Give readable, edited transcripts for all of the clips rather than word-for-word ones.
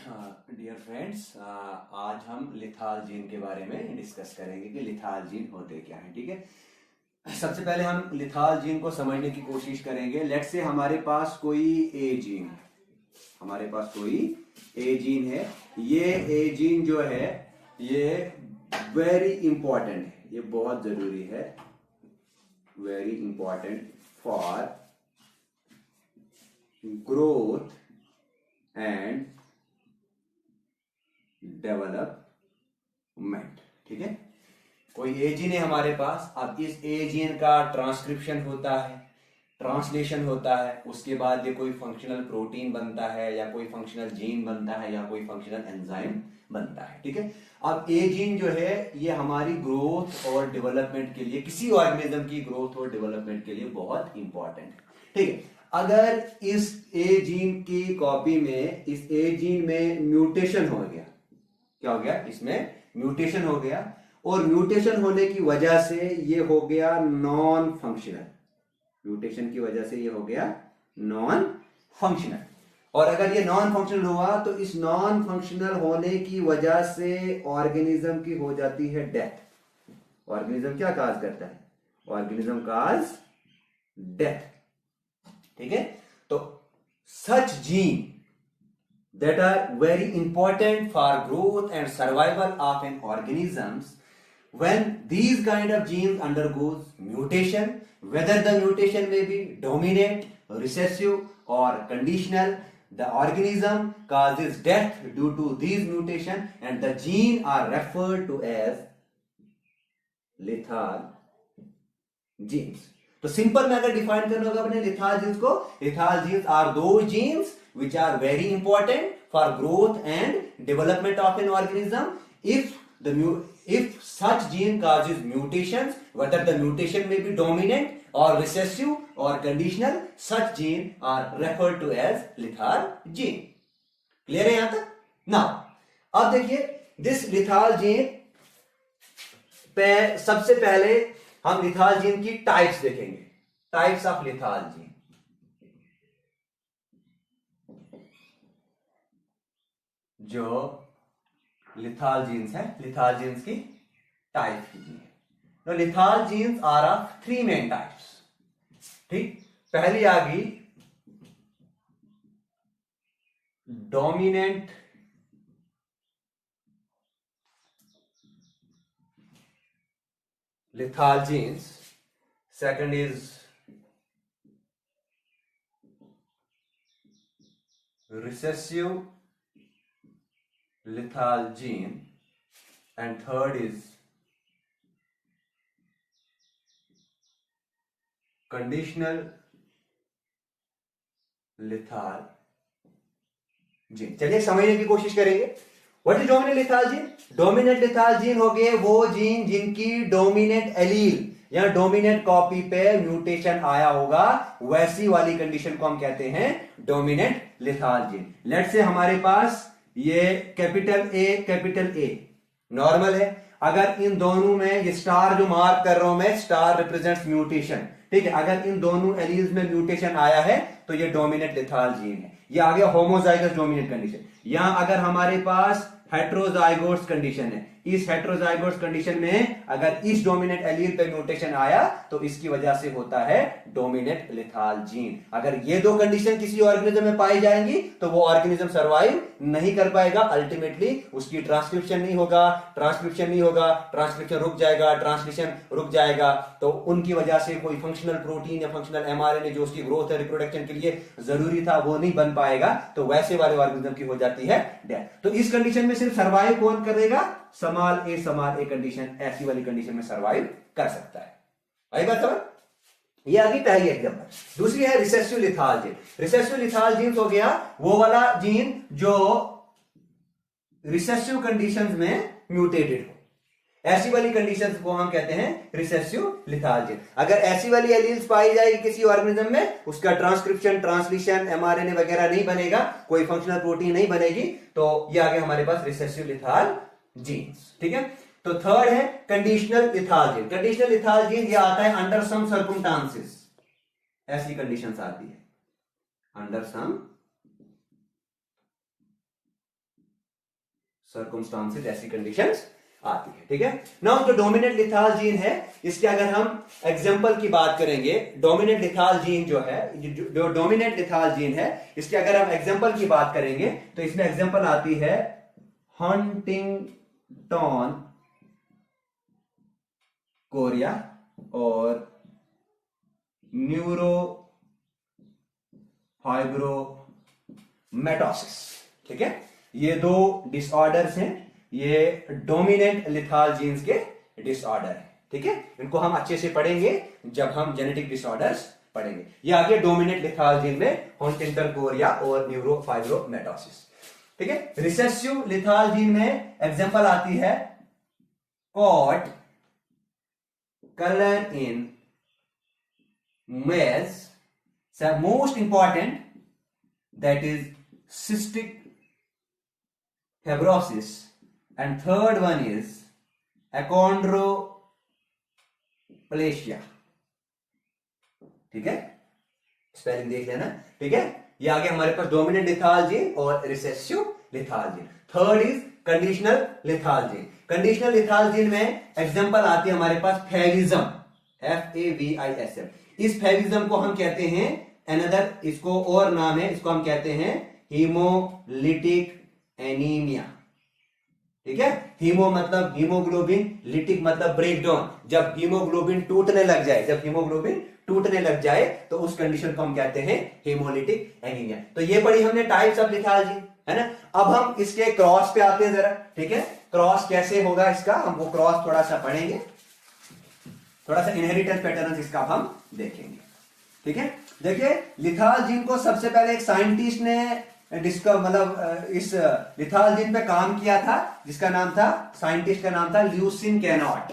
Dear friends, आज हम लिथाल gene के बारे में डिस्कस करेंगे कि लिथाल जीन होते क्या हैं। ठीक है, सबसे पहले हम लिथाल जीन को समझने की कोशिश करेंगे। लेट्स से हमारे पास कोई ए जीन है, हमारे पास कोई ए जीन है। ये ए जीन जो है ये वेरी इंपॉर्टेंट है, ये बहुत जरूरी है, very important for growth and development. ठीक है, कोई ए जीन है हमारे पास। अब इस ए जीन का ट्रांसक्रिप्शन होता है, ट्रांसलेशन होता है, उसके बाद ये कोई फंक्शनल प्रोटीन बनता है या कोई फंक्शनल जीन बनता है या कोई फंक्शनल एंजाइम बनता है। ठीक है, अब ए जीन जो है ये हमारी ग्रोथ और डेवलपमेंट के लिए, किसी ऑर्गेनिज्म की ग्रोथ और डेवलपमेंट के लिए बहुत इंपॉर्टेंट है। ठीक है, अगर इस ए जीन की कॉपी में, इस ए जीन में म्यूटेशन हो गया, क्या हो गया, इसमें म्यूटेशन हो गया, और म्यूटेशन होने की वजह से ये हो गया नॉन फंक्शनल, म्यूटेशन की वजह से ये हो गया नॉन फंक्शनल। और अगर ये नॉन फंक्शनल हुआ तो इस नॉन फंक्शनल होने की वजह से ऑर्गेनिज्म की हो जाती है डेथ। ऑर्गेनिज्म क्या काज करता है, ऑर्गेनिज्म काज डेथ। ठीक है, तो सच gene that are very important for growth and survival of an organisms, when these kind of genes undergoes mutation, whether the mutation may be dominant, recessive or conditional, the organism causes death due to these mutation and the gene are referred to as lethal genes. तो simple में अगर define करना होगा अपने लिथाल jeans को, लिथाल genes are दो jeans which are very important for growth and development of an organism. If such gene causes mutations, whether the mutation may be dominant or recessive or conditional, such gene are referred to as lethal gene. Clear है यहां तक? Now, अब देखिए this lethal gene पे सबसे पहले हम लिथाल gene की टाइप्स देखेंगे, टाइप्स ऑफ लिथाल जीन। जो लिथाल जीन्स है, लिथाल जीन्स की टाइप कीजिए। तो lethal genes are of three main types. ठीक, पहली आ गई dominant lethal genes, second is recessive lethal gene, and third is conditional lethal gene। चलिए समझने की कोशिश करेंगे। What is dominant lethal gene? Dominant lethal gene हो गए वो जीन जिनकी डोमिनेंट एलील या डोमिनेंट कॉपी पे म्यूटेशन आया होगा, वैसी वाली कंडीशन को हम कहते हैं dominant lethal gene. Let's say हमारे पास ये कैपिटल ए नॉर्मल है। अगर इन दोनों में ये स्टार जो मार्क कर रहा हूं मैं, स्टार रिप्रेजेंट्स म्यूटेशन। ठीक है, अगर इन दोनों एलील्स में म्यूटेशन आया है तो ये डोमिनेंट लिथाल जीन है। ये आ गया होमोजाइगस डोमिनेंट कंडीशन। यहां अगर हमारे पास हेट्रोजाइगोट्स कंडीशन है, इस हेट्रोजाइगोट्स कंडीशन में अगर इस डोमिनेंट एलील पे म्यूटेशन आया तो इसकी वजह से होता है डोमिनेंट लिथाल जीन। अगर ये दो कंडीशन किसी ऑर्गेनिज्म में पाई जाएंगी तो वो ऑर्गेनिज्म सर्वाइव नहीं कर पाएगा, अल्टीमेटली उसकी ट्रांसक्रिप्शन नहीं होगा, ट्रांसक्रिप्शन रुक जाएगा, ट्रांसलेशन रुक जाएगा। तो उनकी वजह से कोई फंक्शनल प्रोटीन या फंक्शनल एमआरएनए जो उसकी ग्रोथ और रिप्रोडक्शन के लिए जरूरी था वो नहीं बन पाएगा, तो वैसे वाले ऑर्गेनिज्म की हो जाती है डेथ। तो इस कंडीशन में सिर्फ सर्वाइव कौन करेगा? स्मॉल ए कंडीशन, ऐसी वाली कंडीशन में सर्वाइव कर सकता है। आई बात समझ? ये आ गई पहली एग्जांपल। दूसरी है recessive lethal gene. Recessive lethal gene हो गया वो वाला जीन जो रिसेसिव कंडीशंस में म्यूटेटेड हो, ऐसी वाली कंडीशंस को हम कहते हैं रिसेसिव लिथाल जीन। अगर ऐसी वाली एलील्स पाई जाएगी किसी ऑर्गेनिज्म में, उसका ट्रांसक्रिप्शन, ट्रांसलेशन, एमआरएनए वगैरह नहीं बनेगा, कोई फंक्शनल प्रोटीन नहीं बनेगी, तो ये आ गया हमारे पास रिसेसिव लिथाल जीन्स। ठीक है, तो थर्ड है conditional lethal gene. Conditional lethal gene ये आता है अंडर सम सर्कमस्टांसेस, ऐसी कंडीशंस आती है अंडर सम सर्कमस्टांसेस, ऐसी कंडीशंस आती है, ठीक है। नाउ जो डोमिनेंट लिथाल जीन है, इसके अगर हम एग्जांपल की बात करेंगे, डोमिनेंट लिथाल जीन जो है, जो डोमिनेंट लिथाल जीन है, इसके अगर हम एग्जांपल की बात करेंगे तो इसमें एग्जांपल आती है हंटिंगटन कोरिया और न्यूरोफाइब्रोमेटोसिस, ठीक है। ये दो डिसऑर्डर्स हैं, ये डोमिनेंट लिथाल जीन्स के डिसऑर्डर है, ठीक है। इनको हम अच्छे से पढ़ेंगे जब हम जेनेटिक डिसऑर्डर्स पढ़ेंगे। ये आगे डोमिनेंट लिथाल जीन में हंटिंगटन कोरिया और न्यूरोफाइब्रोमेटोसिस, ठीक है। रिसेसिव लिथाल जीन में एग्जांपल आती है coat colour in males, so most important, that is cystic fibrosis, and third one is achondroplasia, ठीक है। स्पेलिंग देख लेना, ठीक है। ये आगे हमारे पास डोमिनेंट लिथाल जीन और recessive lethal gene. Third is conditional lethal gene. Conditional lethal gene में एग्जांपल आती है हमारे पास फेविज्म, FAVISM। इस फेविज्म को हम कहते हैं अनदर, इसको और नाम है, इसको हम कहते हैं हीमोलिटिक एनीमिया, ठीक है। हीमो मतलब हीमोग्लोबिन, लिटिक मतलब ब्रेकडाउन। जब हीमोग्लोबिन टूटने लग जाए, जब हीमोग्लोबिन टूटने लग जाए तो उस कंडीशन को हम कहते हैं हीमोलिटिक एनीमिया। तो ये पढ़ी हमने टाइप्स ऑफ लिथाल जीन, है ना। अब हम इसके क्रॉस पे आते हैं जरा, ठीक है। क्रॉस कैसे होगा इसका, हम वो क्रॉस थोड़ा सा पढ़ेंगे, थोड़ा सा इनहेरिटेंस पैटर्न इसका हम देखेंगे, ठीक है। देखिए लिथाल जीन को सबसे पहले एक साइंटिस्ट ने मतलब इस लिथाल जीन पे काम किया था, जिसका नाम था, साइंटिस्ट का नाम था ल्यूसिन कैनॉट।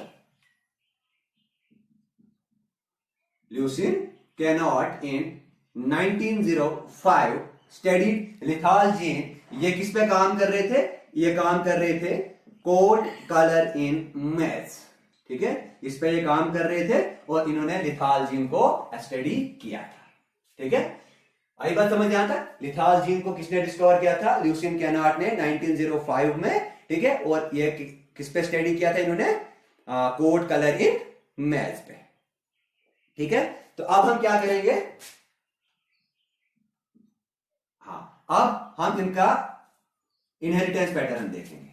ल्यूसिन कैनॉट इन 1905 स्टडीड लिथाल जीन। ये किस पे काम कर रहे थे, ये काम कर रहे थे कोड कलर इन मेल्स, ठीक है। इस पे ये काम कर रहे थे और इन्होंने लिथाल जीन को स्टडी किया था, ठीक है। आई बात समझ आता, लिथाल जीन को किसने डिस्कवर किया था, ल्यूसिन कैनॉट ने 1905 में, ठीक है। और ये किस पे स्टडी किया था इन्होंने, कोड कलर इन मेल्स पे, ठीक है। तो अब हम क्या करेंगे, हाँ अब हम इनका इनहेरिटेंस पैटर्न देखेंगे।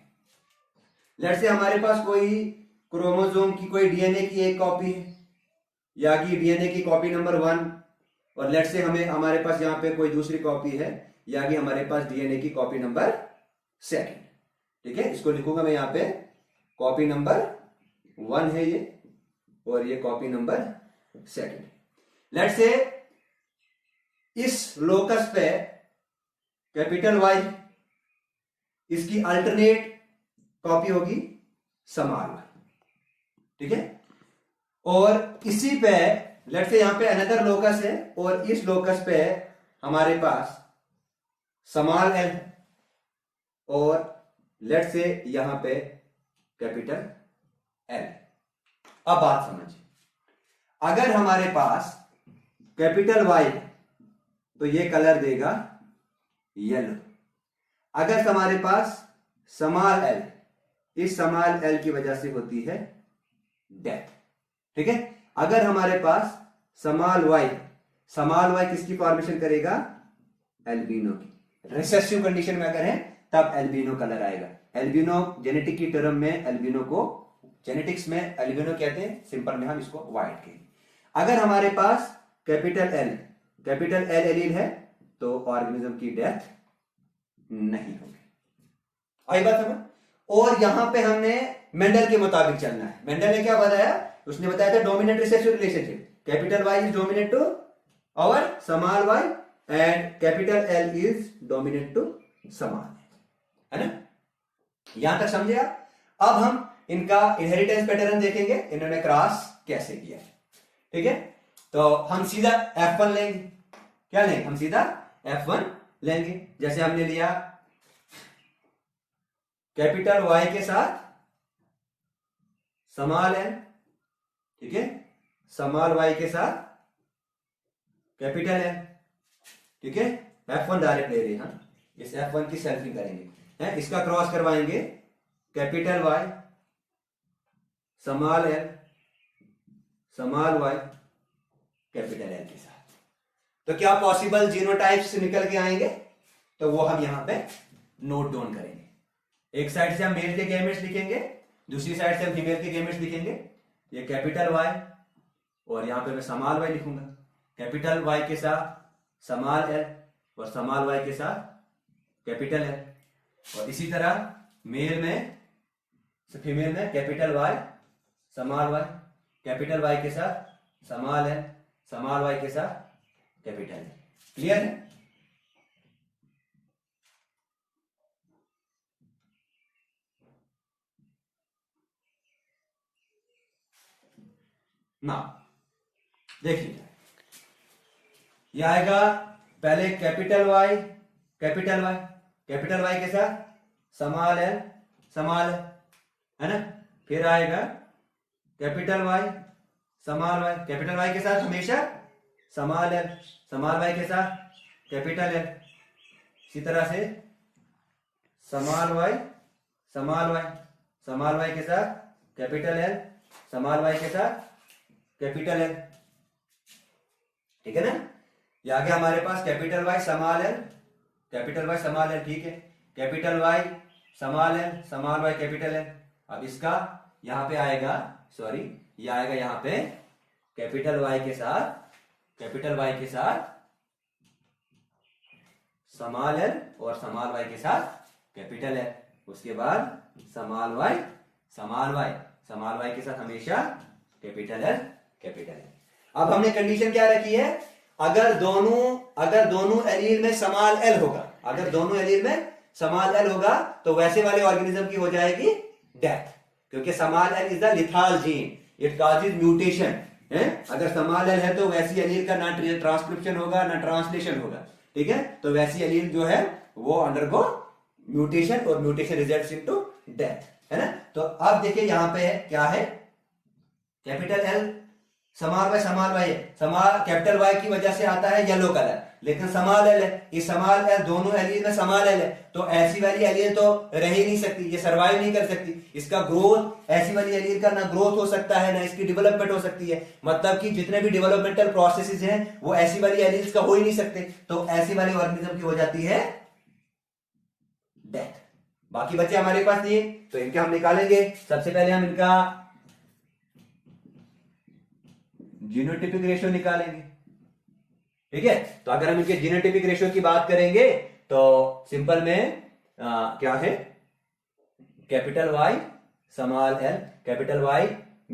लेट्स से हमारे पास कोई क्रोमोसोम की कोई डीएनए की एक कॉपी है, या कि डीएनए की कॉपी नंबर 1, और लेट्स से हमारे पास यहां पे कोई दूसरी कॉपी है, या कि हमारे पास डीएनए की कॉपी नंबर 2, ठीक है। इसको लिखूंगा मैं यहां पे, कॉपी नंबर 1 है ये, और ये कॉपी नंबर 2। लेट्स से इस लोकस पे कैपिटल वाई, इसकी अल्टरनेट कॉपी होगी स्मॉल वाई, ठीक है। और इसी पे लेट्स से यहां पे अनदर लोकस है, और इस लोकस पे हमारे पास स्मॉल एल, और लेट्स से यहां पे कैपिटल एल। अब बात समझिए, अगर हमारे पास कैपिटल वाई तो ये कलर देगा येलो। अगर हमारे पास स्मॉल एल, इस स्मॉल एल की वजह से होती है डेथ, ठीक है। अगर हमारे पास स्मॉल वाई किसकी फॉर्मेशन करेगा, एल्बिनो की। रिसेसिव कंडीशन में अगर है तब एल्बिनो कलर आएगा। एल्बिनो जेनेटिक की टर्म में एल्बिनो को, जेनेटिक्स में एल्बिनो कहते हैं, सिंपल में हम इसको व्हाइट कहेंगे। अगर हमारे पास कैपिटल एल एलील है तो ऑर्गेनिज्म की डेथ नहीं होगी। आई बात समझ। और यहां पे हमने मेंडल के मुताबिक चलना है। मेंडल ने क्या बताया, उसने बताया था dominant recessive relationship, capital Y is dominant to our small y and capital L is dominant to small, है ना। यहां तक समझे आप। अब हम इनका इनहेरिटेंस पैटर्न देखेंगे, इन्होंने क्रॉस कैसे किया है, ठीक है। तो हम सीधा F1 लेंगे, क्या लेंगे, हम सीधा F1 लेंगे। जैसे हमने लिया कैपिटल वाई के साथ स्मॉल एल, ठीक है, स्मॉल वाई के साथ कैपिटल एल, ठीक है। F1 डायरेक्ट ले रहे हैं हम, इस F1 की सेल्फिंग करेंगे। है, इसका क्रॉस करवाएंगे capital Y small L small Y capital L के साथ, तो क्या पॉसिबल जीनोटाइप्स निकल के आएंगे? तो वो हम यहां पे नोट डाउन करेंगे। एक साइड से हम मेल के गैमेट्स लिखेंगे, दूसरी साइड से हम फीमेल के गैमेट्स लिखेंगे। ये कैपिटल वाई और यहां पे मैं स्मॉल वाई लिखूंगा, कैपिटल वाई के साथ स्मॉल एल और स्मॉल वाई के साथ कैपिटल एल। और इसी तरह मेल में फीमेल में capital Y small Y, capital Y के साथ स्मॉल एल, स्मॉल वाई के साथ कैपिटल एल। क्लियर है? ना देखिए, यह आएगा पहले capital Y capital Y, capital Y के साथ स्मॉल एल स्मॉल एल, है ना। फिर आएगा capital Y small Y, capital Y के साथ हमेशा स्मॉल एल, स्मॉल वाई के साथ कैपिटल एल। इसी तरह से small y small y, small y के साथ कैपिटल एल, स्मॉल वाई के साथ कैपिटल एल। ठीक है ना। ये आ गया हमारे पास capital Y small L, capital Y small L, ठीक है। Capital Y small L small Y capital L. अब इसका यहां पे आएगा, सॉरी ये आएगा यहां पे कैपिटल वाई के साथ, कैपिटल वाई के साथ स्मॉल एल और स्मॉल वाई के साथ कैपिटल एल। उसके बाद small y small y, small y के साथ हमेशा कैपिटल एल कैपिटल एल। अब हमने कंडीशन क्या रखी है? अगर दोनों एलील में स्मॉल एल होगा, अगर दोनों एलील में स्मॉल एल होगा तो वैसे वाले ऑर्गेनिज्म की हो जाएगी डेथ, क्योंकि small L is the lethal gene, it causes mutation है। अगर स्मॉल एल है तो वैसी एलील का ना ट्रांसक्रिप्शन होगा ना ट्रांसलेशन होगा, ठीक है। तो वैसी एलील जो है वो अंडरगो म्यूटेशन और म्यूटेशन रिजल्ट्स इनटू डेथ, है ना। तो अब देखिए यहां पे है क्या है, कैपिटल एल स्मॉल वाई है, स्मॉल कैपिटल वाई की वजह से आता है येलो कलर, लेकिन स्मॉल एल है, ये स्मॉल एल दोनों एलील में स्मॉल एल है, तो ऐसी वाली एलील तो रह ही नहीं सकती, ये सर्वाइव नहीं कर सकती। इसका ग्रोथ, ऐसी वाली एलील का ना ग्रोथ हो सकता है ना इसकी डेवलपमेंट हो सकती है, मतलब कि जितने भी डेवलपमेंटल प्रोसेसेस हैं वो ऐसी वाली एलील्स का हो ही नहीं सकते, तो ऐसी वाली ऑर्गेनिज्म की हो जाती है डेथ। बाकी बच्चे हमारे पास नहीं है तो इनके हम निकालेंगे। सबसे पहले हम इनका जीनोटिपिक रेशियो निकालेंगे, ठीक है। तो अगर हम इनके जीनोटिपिक रेशियो की बात करेंगे तो सिंपल में क्या है, capital Y small L, capital Y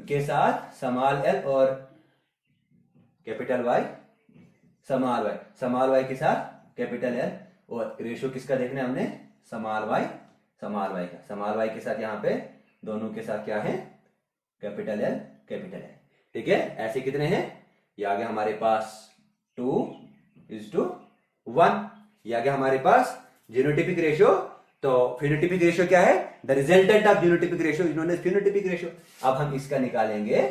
के साथ स्मॉल एल और कैपिटल वाई स्मॉल वाई के साथ कैपिटल एल, और रेशियो किसका देखना है हमने, स्मॉल वाई का, स्मॉल वाई के साथ यहां पे दोनों के साथ क्या है, कैपिटल एल कैपिटल एल, ठीक है। ऐसे कितने हैं, ये आ गया हमारे पास 2:1, ये आ गया हमारे पास जीनोटिपिक रेशियो। तो फिनोटिपिक रेशियो क्या है, the resultant of genotypic ratio is known as phenotypic ratio. अब हम इसका निकालेंगे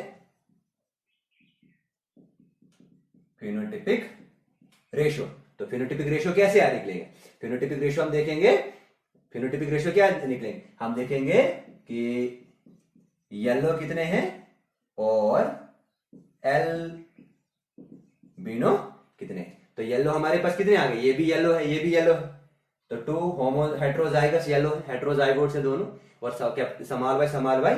फिनोटिपिक रेशियो। तो फिनोटिपिक रेशियो कैसे निकलेंगे, फिनोटिपिक रेशियो हम देखेंगे, फिनोटिपिक रेशियो क्या निकलेंगे, हम देखेंगे कि येलो कितने हैं और एल्बिनो कितने हैं। तो येलो हमारे पास कितने आ गए, ये भी येलो है, ये भी येलो है, तो 2 हेट्रोजाइगस येलो है, हेट्रोजाइगोट्स है दोनों, और स्मॉल वाई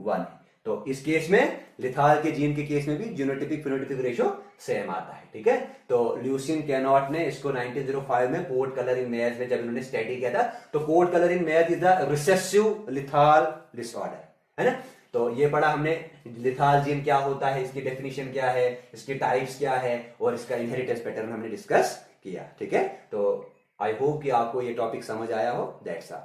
1। तो इस केस में लिथाल के जीन के केस में भी जीनोटिपिक फिनोटिपिक रेशियो सेम आता है, ठीक है। तो ल्यूसिन कैनॉट ने इसको 1905 में कोड कलर इन मेयर्स में जब इन्होंने स्टडी किया था, तो coat colour in mice is the recessive lethal disorder, है ना। तो ये पढ़ा हमने, लिथाल जीन क्या होता है, इसकी डेफिनेशन क्या है, इसके टाइप्स क्या है, और इसका इनहेरिटेंस पैटर्न हमने डिस्कस किया, ठीक है। तो आई होप कि आपको ये टॉपिक समझ आया हो, दैट्स ऑल।